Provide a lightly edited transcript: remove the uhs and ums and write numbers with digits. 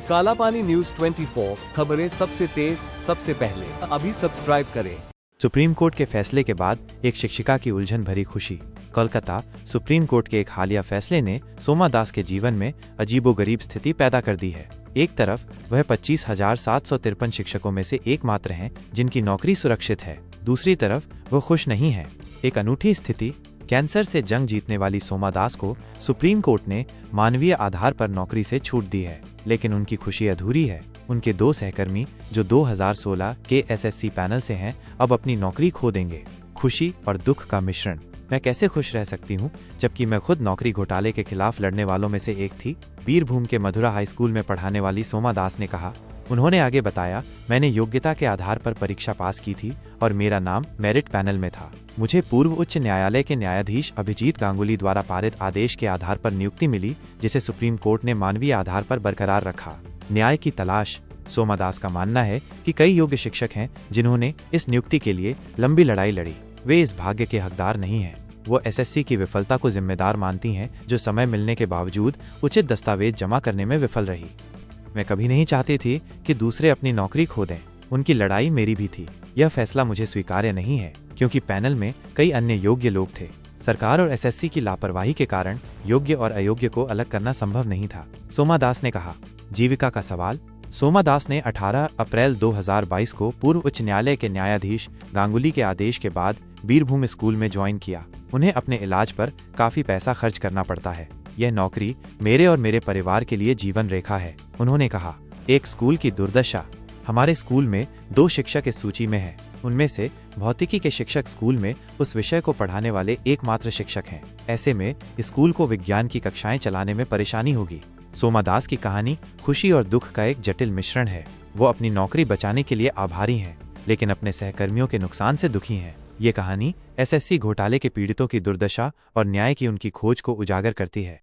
काला पानी न्यूज 24 खबरें सबसे तेज सबसे पहले अभी सब्सक्राइब करें। सुप्रीम कोर्ट के फैसले के बाद एक शिक्षिका की उलझन भरी खुशी। कोलकाता सुप्रीम कोर्ट के एक हालिया फैसले ने सोमा दास के जीवन में अजीबोगरीब स्थिति पैदा कर दी है। एक तरफ वह 25,753 शिक्षकों में से एकमात्र हैं जिनकी नौकरी सुरक्षित है, दूसरी तरफ वो खुश नहीं है। एक अनूठी स्थिति। कैंसर से जंग जीतने वाली सोमा दास को सुप्रीम कोर्ट ने मानवीय आधार पर नौकरी से छूट दी है, लेकिन उनकी खुशी अधूरी है। उनके दो सहकर्मी जो 2016 के एसएससी पैनल से हैं, अब अपनी नौकरी खो देंगे। खुशी और दुख का मिश्रण। मैं कैसे खुश रह सकती हूँ जबकि मैं खुद नौकरी घोटाले के खिलाफ लड़ने वालों में से एक थी, बीरभूम के मधुरा हाई स्कूल में पढ़ाने वाली सोमा दास ने कहा। उन्होंने आगे बताया, मैंने योग्यता के आधार पर परीक्षा पास की थी और मेरा नाम मेरिट पैनल में था। मुझे पूर्व उच्च न्यायालय के न्यायाधीश अभिजीत गांगुली द्वारा पारित आदेश के आधार पर नियुक्ति मिली, जिसे सुप्रीम कोर्ट ने मानवीय आधार पर बरकरार रखा। न्याय की तलाश। सोमा दास का मानना है कि कई योग्य शिक्षक हैं जिन्होंने इस नियुक्ति के लिए लंबी लड़ाई लड़ी। वे इस भाग्य के हकदार नहीं हैं। वो एसएससी की विफलता को जिम्मेदार मानती हैं, जो समय मिलने के बावजूद उचित दस्तावेज जमा करने में विफल रही। मैं कभी नहीं चाहती थी कि दूसरे अपनी नौकरी खो दें। उनकी लड़ाई मेरी भी थी। यह फैसला मुझे स्वीकार्य नहीं है, क्योंकि पैनल में कई अन्य योग्य लोग थे। सरकार और एसएससी की लापरवाही के कारण योग्य और अयोग्य को अलग करना संभव नहीं था, सोमा दास ने कहा। जीविका का सवाल। सोमा दास ने 18 अप्रैल 2022 को पूर्व उच्च न्यायालय के न्यायाधीश गांगुली के आदेश के बाद बीरभूम स्कूल में ज्वाइन किया। उन्हें अपने इलाज पर काफी पैसा खर्च करना पड़ता है। यह नौकरी मेरे और मेरे परिवार के लिए जीवन रेखा है, उन्होंने कहा। एक स्कूल की दुर्दशा। हमारे स्कूल में 2 शिक्षक इस सूची में हैं। उनमें से भौतिकी के शिक्षक स्कूल में उस विषय को पढ़ाने वाले एकमात्र शिक्षक हैं। ऐसे में स्कूल को विज्ञान की कक्षाएं चलाने में परेशानी होगी। सोमा दास की कहानी खुशी और दुख का एक जटिल मिश्रण है। वो अपनी नौकरी बचाने के लिए आभारी हैं, लेकिन अपने सहकर्मियों के नुकसान से दुखी हैं। ये कहानी एसएससी घोटाले के पीड़ितों की दुर्दशा और न्याय की उनकी खोज को उजागर करती है।